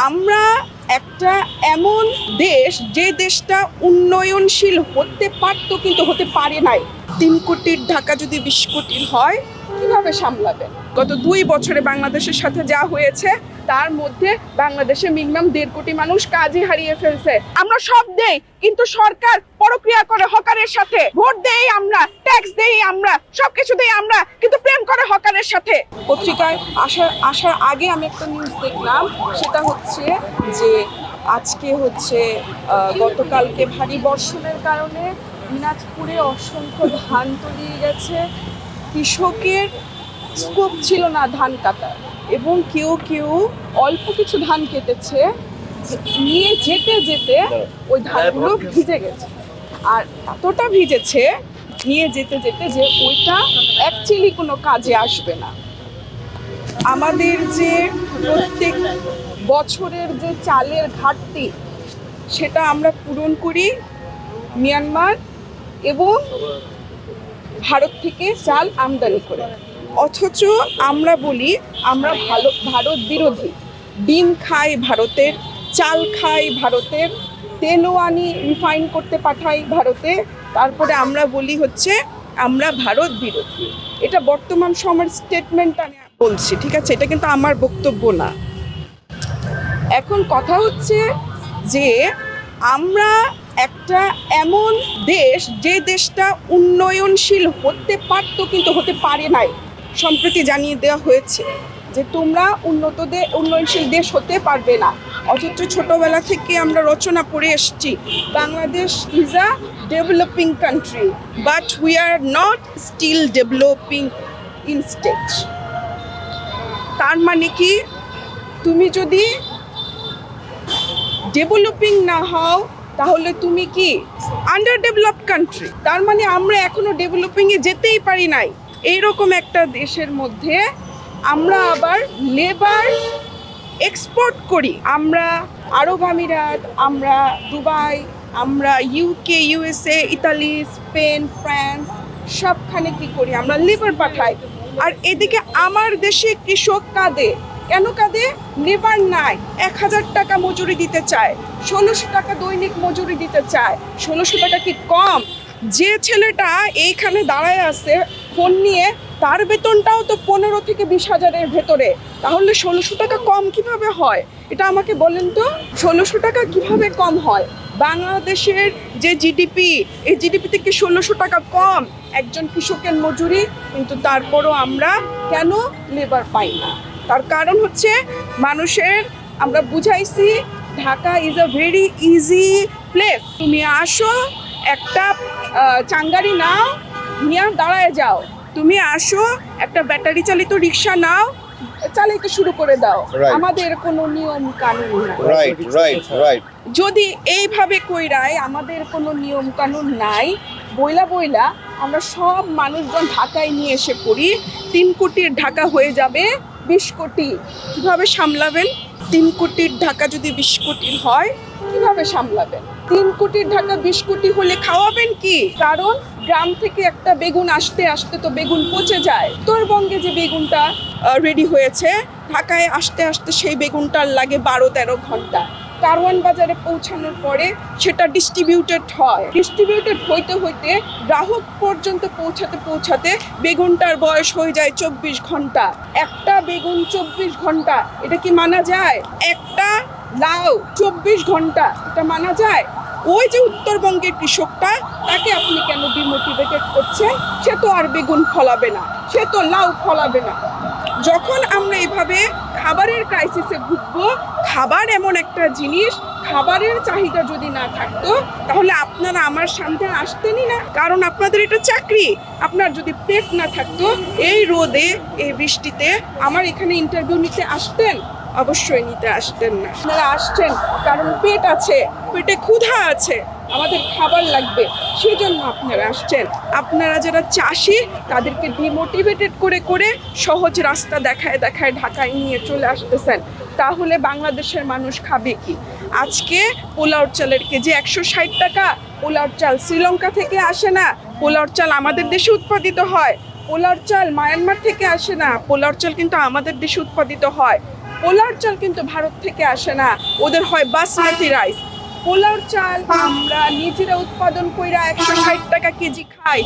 আমরা একটা এমন দেশ যে দেশটা উন্নয়নশীল হতে পারতো কিন্তু হতে পারে নাই। 3 কোটির ঢাকা যদি 20 কোটির হয় কিভাবে সামলাবেন? গত 2 বছরে বাংলাদেশের সাথে যা হয়েছে তার মধ্যে বাংলাদেশে মিনিমাম 1.5 কোটি মানুষ কাজই হারিয়ে ফেলছে। আমরা সব দেই কিন্তু সরকার পরক্রিয়া করে হকারের সাথে। ভোট দেই আমরা, ট্যাক্স দেই আমরা, সবকিছু দেই আমরা, কিন্তু প্রেম করে হকারের সাথে। পত্রিকায় আসার আগে আমি একটা নিউজ দেখলাম, সেটা হচ্ছে যে আজকে হচ্ছে গতকালকে ভারী বর্ষণের কারণে দিনাজপুরে অসংখ্য ধান তলিয়ে গেছে। কৃষকের স্কোপ ছিল না ধান কাটার, এবং কেউ কেউ অল্প কিছু ধান কেটেছে, নিয়ে যেতে যেতে ওই ধানগুলো ভিজে গেছে। আর এতটা ভিজেছে নিয়ে যেতে যেতে যে ওইটা অ্যাকচুয়ালি কোনো কাজে আসবে না। আমাদের যে প্রত্যেক বছরের যে চালের ঘাটতি, সেটা আমরা পূরণ করি মিয়ানমার এবং ভারত থেকে চাল আমদানি করে। অথচ আমরা বলি আমরা ভারত বিরোধী। ডিম খাই ভারতের, চাল খাই ভারতের, তেলও আনি রিফাইন করতে পাঠাই ভারতে, তারপরে আমরা বলি হচ্ছে আমরা ভারত বিরোধী। এটা বর্তমান সময়ের স্টেটমেন্ট আমি বলছি, ঠিক আছে? এটা কিন্তু আমার বক্তব্য না। এখন কথা হচ্ছে যে আমরা একটা এমন দেশ যে দেশটা উন্নয়নশীল হতে পারতো কিন্তু হতে পারে নাই। সম্প্রতি জানিয়ে দেওয়া হয়েছে যে তোমরা উন্নয়নশীল দেশ হতে পারবে না। অথচ ছোটবেলা থেকে আমরা রচনা পড়ে এসেছি, Bangladesh is a developing country, but we are not still developing in stage. তার মানে কি, তুমি যদি ডেভেলপিং না হও তাহলে তুমি কি আন্ডার ডেভেলপড কান্ট্রি? তার মানে আমরা এখনো ডেভেলপিংয়ে যেতেই পারি নাই। এইরকম একটা দেশের মধ্যে আমরা আবার লেবার এক্সপোর্ট করি। আমরা আরব আমিরাত, আমরা দুবাই, আমরা UK, USA, Italy, Spain, France, সবখানে কি করি? আমরা লেবার পাঠাই। আর এদিকে আমার দেশে কৃষক কাঁদে। কেন কাঁদে? লেবার নাই, 1000 টাকা মজুরি দিতে চায়, 1600 টাকা দৈনিক মজুরি দিতে চায়। 1600 টাকা কি কম? যে ছেলেটা এইখানে দাঁড়ায় আছে ফোন নিয়ে, তার বেতনটাও তো 15 থেকে 20 হাজারের ভেতরে। তাহলে 1600 টাকা কম কিভাবে হয়? এটা আমাকে বলেন তো, 1600 টাকা কিভাবে কম হয়? বাংলাদেশের যে জিডিপি, এই জিডিপি থেকে 1600 টাকা কম একজন কৃষকের মজুরি, কিন্তু তারপরও আমরা কেন লেবার পাই না? তার কারণ হচ্ছে মানুষের, আমরা বুঝাইছি Dhaka is a very easy place. তুমি আসো, একটা চাঙ্গারি নাও, নিয়ে দাঁড়ায় যাও। তুমি আসো, একটা ব্যাটারি চালিত রিক্সা নাও, চালাইতে শুরু করে দাও। আমাদের কোনো নিয়ম কানুন নাই। যদি এইভাবে কইরাই আমাদের কোনো নিয়ম কানুন নাই, বইলা আমরা সব মানুষজন ঢাকায় নিয়ে এসে করি, 3 কোটির ঢাকা হয়ে যাবে 20 কোটি। কিভাবে সামলাবেন? 3 কোটির ঢাকা যদি 20 কোটির হয় কিভাবে সামলাবেন? 3 কোটির ঢাকা 20 কোটি হলে খাওয়াবেন কি? কারণ গ্রাম থেকে একটা বেগুন আসতে আসতে তো বেগুন পচে যায়। উত্তরবঙ্গে যে বেগুনটা রেডি হয়েছে, ঢাকায় আসতে আসতে সেই বেগুনটার লাগে 12-13 ঘন্টা। কারওয়ান বাজারে পৌঁছানোর পরে সেটা ডিস্ট্রিবিউটেড হইতে হইতে গ্রাহক পর্যন্ত পৌঁছাতে বেগুনটার বয়স হয়ে যায় 24 ঘন্টা। একটা বেগুন 24 ঘন্টা, এটা কি মানা যায়? একটা লাউ 24 ঘন্টা, এটা মানা যায়? ওই যে উত্তরবঙ্গের কৃষকটা, তাকে আপনি কেন ডিমোটিভেটেড করছেন? সে তো আর বেগুন ফলাবে না, সে তো লাউ ফলাবে না। যখন আমরা এভাবে খাবারের ক্রাইসিসে ভুগবো, খাবার এমন একটা জিনিস, খাবারের চাহিদা যদি না থাকতো তাহলে আপনারা আমার সামনে আসতেনই না। কারণ আপনাদের এটা চাকরি। আপনার যদি পেট না থাকতো, এই রোদে এই বৃষ্টিতে আমার এখানে ইন্টারভিউ নিতে আসতেন? অবশ্যই নিতে আসতেন না। আপনারা আসছেন কারণ পেট আছে, পেটে ক্ষুধা আছে, আমাদের খাবার লাগবে, সেই জন্য আপনারা আসছেন। আপনারা যারা চাষি, তাদেরকে ডিমোটিভেটেড করে সহজ রাস্তা দেখায় ঢাকায় নিয়ে চলে আসতেছেন। তাহলে বাংলাদেশের মানুষ খাবে কি? আজকে পোলাওর চালের কেজি 160 টাকা। পোলাওর চাল শ্রীলঙ্কা থেকে আসে না, পোলাওর চাল আমাদের দেশে উৎপাদিত হয়। পোলাওর চাল মায়ানমার থেকে আসে না, পোলাওর চাল কিন্তু আমাদের দেশে উৎপাদিত হয়। পোলার চাল কিন্তু ভারত থেকে আসে না, ওদের হয় বাসমতি রাইস। পোলার চাল আমরা নিজেরা উৎপাদন কইরা 160 টাকা কেজি খাই।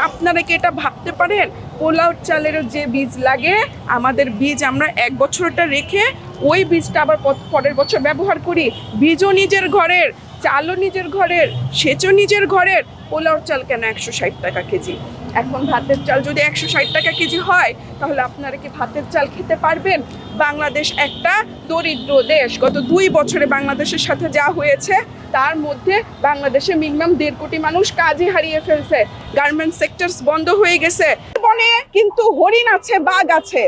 আপনারা কি এটা ভাবতে পারেন? পোলার চালের যে বীজ লাগে, আমাদের বীজ আমরা 1 বছরটা রেখে ওই বীজটা আবার পরের বছর ব্যবহার করি। বীজও নিজের ঘরের, চালও নিজের ঘরের, সেচও নিজের ঘরের। পোলার চাল কেন 160 টাকা কেজি? এখন ভাতের চাল যদি 160 টাকা কেজি হয়, তাহলে আপনারা কি ভাতের চাল খেতে পারবেন? বাংলাদেশ একটা দরিদ্র দেশ। গত 2 বছরে বাংলাদেশের সাথে যা হয়েছে, তার মধ্যে বাংলাদেশে মিনিমাম 1.5 কোটি মানুষ কাজই হারিয়ে ফেলছে। গার্মেন্টস সেক্টরস বন্ধ হয়ে গেছে। বনে কিন্তু হরিণ আছে, বাঘ আছে।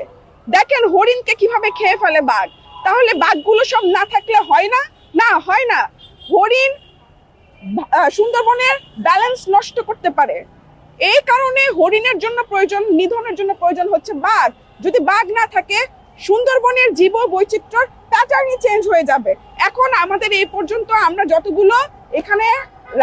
দেখেন হরিণকে কিভাবে খেয়ে ফেলে বাঘ। তাহলে বাঘগুলো সব না থাকলে হয় না? না, হয় না। হরিণ সুন্দরবনের ব্যালেন্স নষ্ট করতে পারে। এই কারণে হরিণের জন্য প্রয়োজন, নিধনের জন্য প্রয়োজন হচ্ছে বাঘ। যদি বাঘ না থাকে, সুন্দরবনের জীব বৈচিত্র্য প্যাটার্নই চেঞ্জ হয়ে যাবে। এখন আমাদের এই পর্যন্ত আমরা যতগুলো এখানে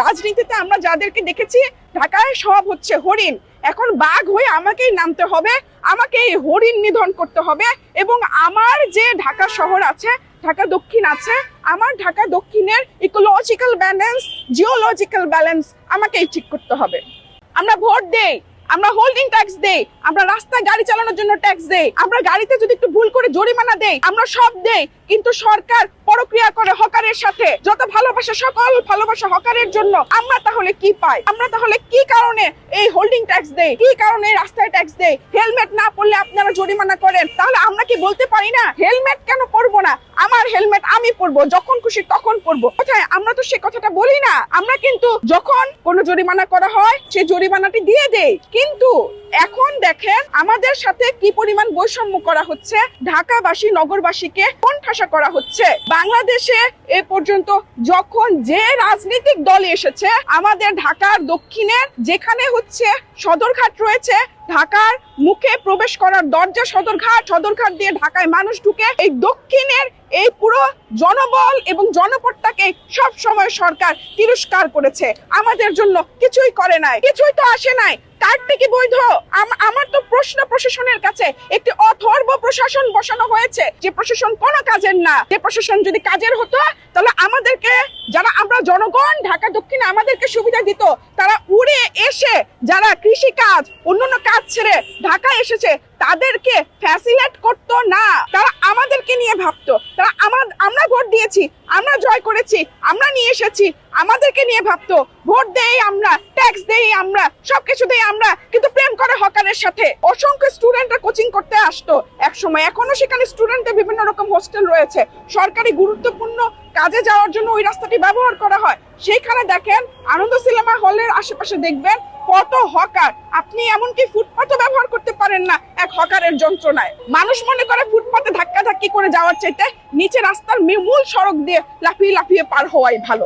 রাজনীতিতে আমরা যাদেরকে দেখেছি, ঢাকায় সব হচ্ছে হরিণ। এখন বাঘ হয়ে আমাকেই নামতে হবে, আমাকে এই হরিণ নিধন করতে হবে। এবং আমার যে ঢাকা শহর আছে, ঢাকা দক্ষিণ আছে, আমার ঢাকা দক্ষিণের ইকোলজিক্যাল ব্যালেন্স, জিওলজিক্যাল ব্যালেন্স আমাকেই ঠিক করতে হবে। আমরা ভোট দেই, আমরা হোল্ডিং ট্যাক্স দেই, আমরা রাস্তায় গাড়ি চালানোর জন্য ট্যাক্স দেই, আমরা গাড়িতে যদি একটু ভুল করে জরিমানা দেই, আমরা সব দেই। কিন্তু সরকার পরক্রিয়া করে হকারের সাথে। যত ভালোবাসা, সকল ভালোবাসা হকারের জন্য। আমরা তাহলে কি পাই? আমরা তাহলে কি কারণে এই হোল্ডিং ট্যাক্স দেই, কি কারণে রাস্তায় ট্যাক্স দেই? হেলমেট না পরলে আপনারা জরিমানা করেন। তাহলে আমরা কি বলতে পারি না হেলমেট কেন পরবো না? আমার হেলমেট আমি পরবো, যখন খুশি তখন পরবো। কোথায়? আমরা তো সে কথাটা বলি না। আমরা কিন্তু যখন কোনো জরিমানা করা হয়, সে জরিমানাটি দিয়ে দেই। কিন্তু এখন দেখেন আমাদের সাথে কি পরিমাণ বৈষম্য করা হচ্ছে। ঢাকাবাসী, নগরবাসীকে কোণঠাসা করা হচ্ছে। বাংলাদেশে এ পর্যন্ত যখন যে রাজনৈতিক দল এসেছে, আমাদের ঢাকার দক্ষিণের যেখানে হচ্ছে সদরঘাট রয়েছে, ঢাকার মুখে প্রবেশ করার দরজা সদরঘাট, সদরঘাট দিয়ে ঢাকায় মানুষ ঢুকে, এই দক্ষিণের এই পুরো জনবল এবং জনপদটাকে সব সময় সরকার তিরস্কার করেছে। আমাদের জন্য কিছুই করে নাই, কিছুই তো আসে নাই। কার্ডটি কি বৈধ? আমার তো প্রশ্ন প্রশাসনের কাছে। একটি অথর্ব প্রশাসন বসানো হয়েছে, যে প্রশাসন কোনো কাজের না। যে প্রশাসন যদি কাজের হতো, তাহলে আমাদেরকে, যারা আমরা জনগণ, ঢাকা দক্ষিণে আমাদেরকে সুবিধা দিত। তারা উড়ে এসে যারা কৃষি কাজ, অন্যান্য কাজ ছেড়ে ঢাকায় এসেছে, তাদেরকে ফ্যাসিলেট করতো না। তারা আমাদেরকে নিয়ে ভাবতো। তারা আমরা ভোট দিয়েছি, আমরা জয় করেছি, আমরা নিয়ে এসেছি, আমাদেরকে নিয়ে ভাবতো। ভোট দেই আমরা, ট্যাক্স দেই আমরা, সবকিছু দেই আমরা, কিন্তু প্রেম করে হকারের সাথে। অসংখ্য স্টুডেন্টরা কোচিং করতে আসতো এক সময়, এখনো সেখানে স্টুডেন্টদের বিভিন্ন রকম হোস্টেল রয়েছে। সরকারি গুরুত্বপূর্ণ কাজে যাওয়ার জন্য ওই রাস্তাটি ব্যবহার করা হয়। সেইখানে দেখেন আনন্দ সিনেমা হলের আশেপাশে দেখবেন কত হকার। আপনি এমনকি ফুটপাতও ব্যবহার করতে পারেন না এক হকারের যন্ত্রণায়। মানুষ মনে করে ফুটপাতে ধাক্কা ধাক্কি করে যাওয়ার চাইতে নিচে রাস্তার মূল সড়ক দিয়ে লাফিয়ে লাফিয়ে পার হওয়াই ভালো।